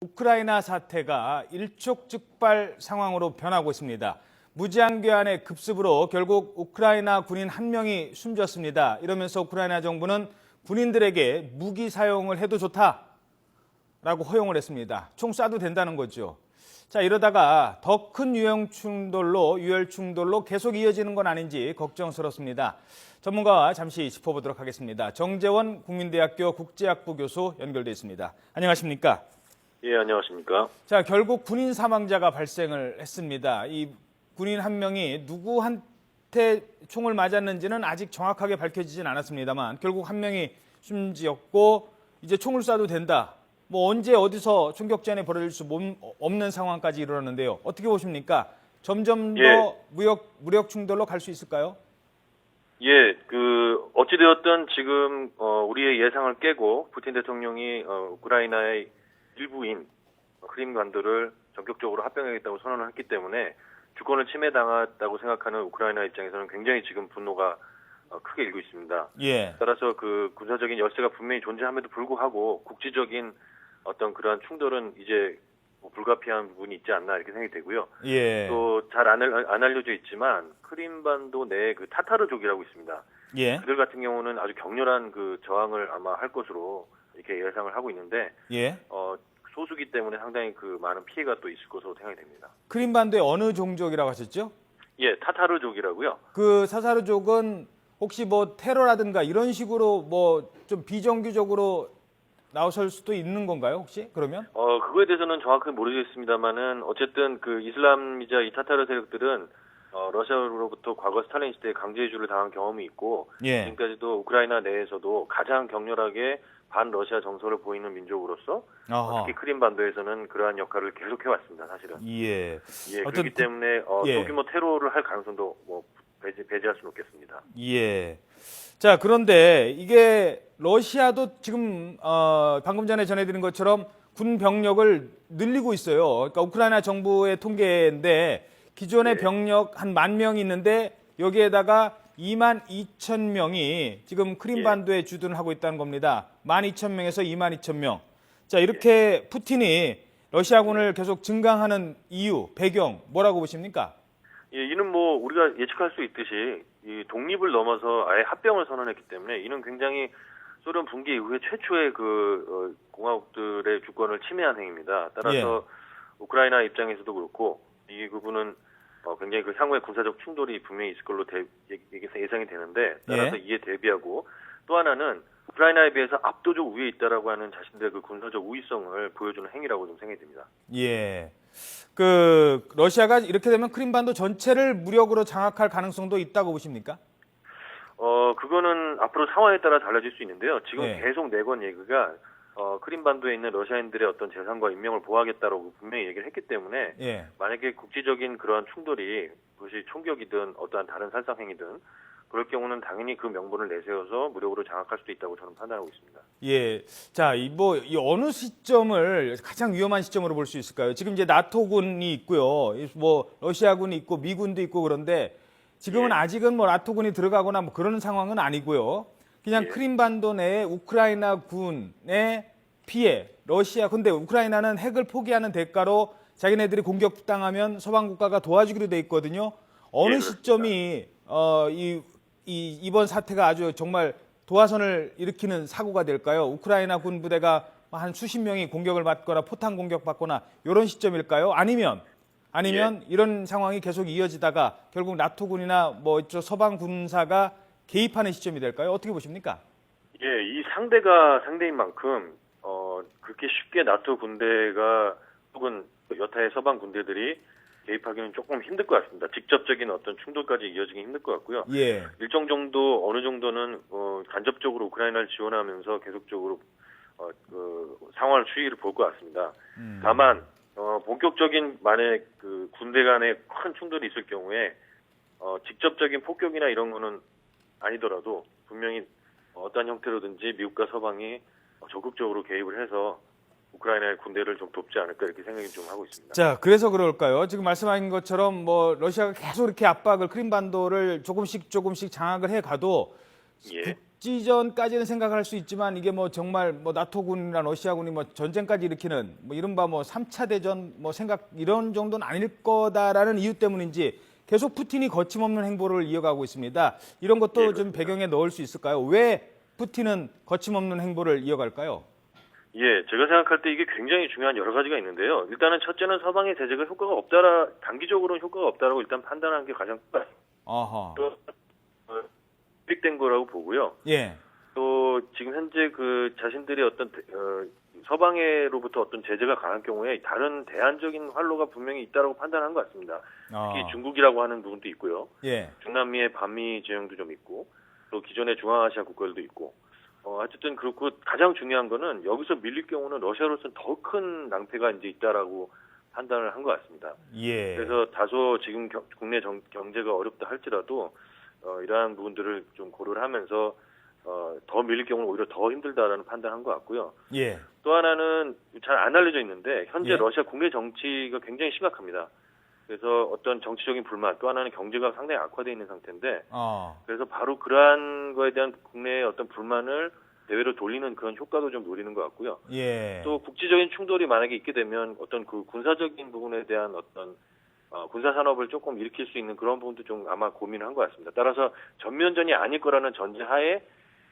우크라이나 사태가 일촉즉발 상황으로 변하고 있습니다. 무제한교환의 급습으로 결국 우크라이나 군인 한 명이 숨졌습니다. 이러면서 우크라이나 정부는 군인들에게 무기 사용을 해도 좋다라고 허용을 했습니다. 총 쏴도 된다는 거죠. 자, 이러다가 더 큰 유혈 충돌로 계속 이어지는 건 아닌지 걱정스럽습니다. 전문가와 잠시 짚어보도록 하겠습니다. 정재원 국민대학교 국제학부 교수 연결돼 있습니다. 안녕하십니까? 예, 안녕하십니까? 자, 결국 군인 사망자가 발생을 했습니다. 이 군인 한 명이 누구한테 총을 맞았는지는 아직 정확하게 밝혀지진 않았습니다만 결국 한 명이 숨지었고 이제 총을 쏴도 된다. 뭐 언제 어디서 총격전이 벌어질 수 없는 상황까지 이르렀는데요. 어떻게 보십니까? 점점 더 무력 충돌로 갈 수 있을까요? 예, 어찌되었든 지금 우리의 예상을 깨고 푸틴 대통령이 우크라이나의 일부인 크림반도를 전격적으로 합병하겠다고 선언을 했기 때문에 주권을 침해당했다고 생각하는 우크라이나 입장에서는 굉장히 지금 분노가 크게 일고 있습니다. 예. 따라서 그 군사적인 열세가 분명히 존재함에도 불구하고 국지적인 어떤 그러한 충돌은 이제 불가피한 부분이 있지 않나 이렇게 생각이 되고요. 예. 또 잘 안 알려져 있지만 크림반도 내에 그 타타르족이라고 있습니다. 예. 그들 같은 경우는 아주 격렬한 그 저항을 아마 할 것으로 이렇게 예상을 하고 있는데, 예. 소수기 때문에 상당히 그 많은 피해가 또 있을 것으로 생각이 됩니다. 크림반도의 어느 종족이라고 하셨죠? 예, 타타르족이라고요. 그 사사르족은 혹시 뭐 테러라든가 이런 식으로 뭐 좀 비정규적으로 나설 수도 있는 건가요, 혹시? 그러면? 그거에 대해서는 정확하게 모르겠습니다만은 어쨌든 그 이슬람이자 이 타타르 세력들은 러시아로부터 과거 스탈린 시대에 강제이주를 당한 경험이 있고, 예. 지금까지도 우크라이나 내에서도 가장 격렬하게 반 러시아 정서를 보이는 민족으로서 특히 크림반도에서는 그러한 역할을 계속해 왔습니다, 사실은. 예. 예, 그렇기 때문에 예. 소규모 테러를 할 가능성도 뭐 배제할 수는 없겠습니다. 예. 자, 그런데 이게 러시아도 지금 방금 전에 전해드린 것처럼 군 병력을 늘리고 있어요. 그러니까 우크라이나 정부의 통계인데 기존의 병력 한 10,000명이 있는데 여기에다가 22,000명이 지금 크림반도에 주둔을 하고 있다는 겁니다. 12,000명에서 22,000명. 자, 이렇게 푸틴이 러시아군을 계속 증강하는 이유, 배경 뭐라고 보십니까? 예, 이는 뭐 우리가 예측할 수 있듯이 이 독립을 넘어서 아예 합병을 선언했기 때문에 이는 굉장히 소련 붕괴 이후에 최초의 공화국들의 주권을 침해한 행위입니다. 따라서 우크라이나 입장에서도 그렇고 이 부분은 굉장히 그 향후에 군사적 충돌이 분명히 있을 걸로 예상이 되는데, 따라서 이에 대비하고 또 하나는 우크라이나에 비해서 압도적 우위에 있다라고 하는 자신들의 그 군사적 우위성을 보여주는 행위라고 좀 생각이 듭니다. 예. 그 러시아가 이렇게 되면 크림반도 전체를 무력으로 장악할 가능성도 있다고 보십니까? 그거는 앞으로 상황에 따라 달라질 수 있는데요. 지금 계속 내건 얘기가 크림반도에 있는 러시아인들의 어떤 재산과 인명을 보호하겠다라고 분명히 얘기를 했기 때문에 만약에 국지적인 그러한 충돌이 그것이 총격이든 어떠한 다른 살상행위든 그럴 경우는 당연히 그 명분을 내세워서 무력으로 장악할 수도 있다고 저는 판단하고 있습니다. 예. 자, 이 어느 시점을 가장 위험한 시점으로 볼 수 있을까요? 지금 이제 나토군이 있고요. 뭐 러시아군이 있고 미군도 있고 그런데 지금은 아직은 뭐 나토군이 들어가거나 뭐 그런 상황은 아니고요. 그냥 크림반도 내에 우크라이나 군의 피해, 근데 우크라이나는 핵을 포기하는 대가로 자기네들이 공격당하면 서방 국가가 도와주기로 돼 있거든요. 어느 시점이 이번 사태가 아주 정말 도화선을 일으키는 사고가 될까요? 우크라이나 군 부대가 한 수십 명이 공격을 받거나 포탄 공격받거나 이런 시점일까요? 아니면 이런 상황이 계속 이어지다가 결국 나토군이나 뭐 이쪽 서방 군사가 개입하는 시점이 될까요? 어떻게 보십니까? 예, 이 상대가 상대인 만큼 그렇게 쉽게 나토 군대가 혹은 여타의 서방 군대들이 개입하기는 조금 힘들 것 같습니다. 직접적인 어떤 충돌까지 이어지기 힘들 것 같고요. 일정 정도 어느 정도는 간접적으로 우크라이나를 지원하면서 계속적으로 상황을 추이를 볼 것 같습니다. 다만 본격적인 만약 그 군대 간의 큰 충돌이 있을 경우에 직접적인 폭격이나 이런 거는 아니더라도 분명히 어떤 형태로든지 미국과 서방이 적극적으로 개입을 해서 우크라이나의 군대를 좀 돕지 않을까 이렇게 생각이 좀 하고 있습니다. 자, 그래서 그럴까요? 지금 말씀하신 것처럼 뭐 러시아가 계속 이렇게 압박을 크림반도를 조금씩 장악을 해 가도 국지전까지는 생각할 수 있지만 이게 뭐 정말 뭐 나토군이나 러시아군이 뭐 전쟁까지 일으키는 뭐 이른바 뭐 3차 대전 뭐 생각 이런 정도는 아닐 거다라는 이유 때문인지 계속 푸틴이 거침없는 행보를 이어가고 있습니다. 이런 것도 예, 좀 그렇습니다. 배경에 넣을 수 있을까요? 왜 푸틴은 거침없는 행보를 이어갈까요? 예, 제가 생각할 때 이게 굉장히 중요한 여러 가지가 있는데요. 일단은 첫째는 서방의 제재가 단기적으로는 효과가 없다라고 일단 판단하는 게 가장 아하. 빅된 거라고 보고요. 예. 또 지금 현재 그 자신들이 어떤 서방으로부터 어떤 제재가 강한 경우에 다른 대안적인 활로가 분명히 있다라고 판단한 것 같습니다. 특히 아. 중국이라고 하는 부분도 있고요. 예. 중남미의 반미 지형도 좀 있고 또 기존의 중앙아시아 국가들도 있고 어쨌든 그렇고 가장 중요한 거는 여기서 밀릴 경우는 러시아로서는 더 큰 낭패가 이제 있다라고 판단을 한 것 같습니다. 예. 그래서 다소 지금 국내 경제가 어렵다 할지라도 이러한 부분들을 좀 고려를 하면서 더 밀릴 경우는 오히려 더 힘들다라는 판단한 것 같고요. 예. 또 하나는 잘 안 알려져 있는데 현재 예. 러시아 국내 정치가 굉장히 심각합니다. 그래서 어떤 정치적인 불만, 또 하나는 경제가 상당히 악화되어 있는 상태인데 그래서 바로 그러한 거에 대한 국내의 어떤 불만을 대외로 돌리는 그런 효과도 좀 노리는 것 같고요. 예. 또 국지적인 충돌이 만약에 있게 되면 어떤 그 군사적인 부분에 대한 어떤 군사 산업을 조금 일으킬 수 있는 그런 부분도 좀 아마 고민을 한 것 같습니다. 따라서 전면전이 아닐 거라는 전제하에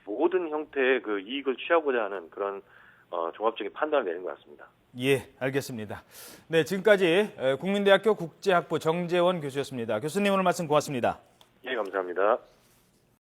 모든 형태의 그 이익을 취하고자 하는 그런 종합적인 판단을 내는 것 같습니다. 예, 알겠습니다. 네, 지금까지 국민대학교 국제학부 정재원 교수였습니다. 교수님 오늘 말씀 고맙습니다. 예, 감사합니다.